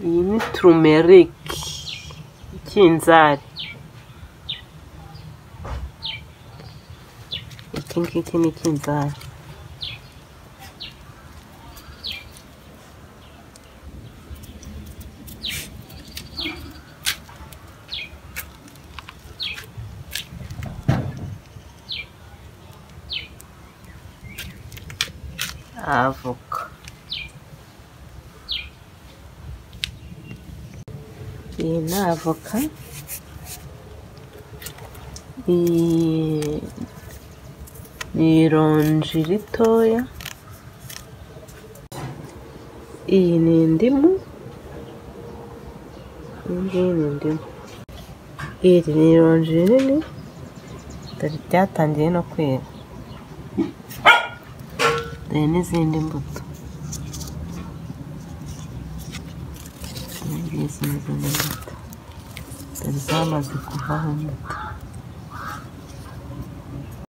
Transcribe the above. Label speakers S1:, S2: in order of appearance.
S1: iyi ni turmeric ikinzari. Iki ngiki ni ikinzari. Avoka. Iyi ni avoka. Iyi ni ironji ritoya. Iyi ni indimu. Iyi ni indimu. Iri ni ironji rinini dore ryatangiye no kwera. Dore n'izindi mbuto. Izi n'izindi mbuto. Dore zamaze kuvaho imbuto.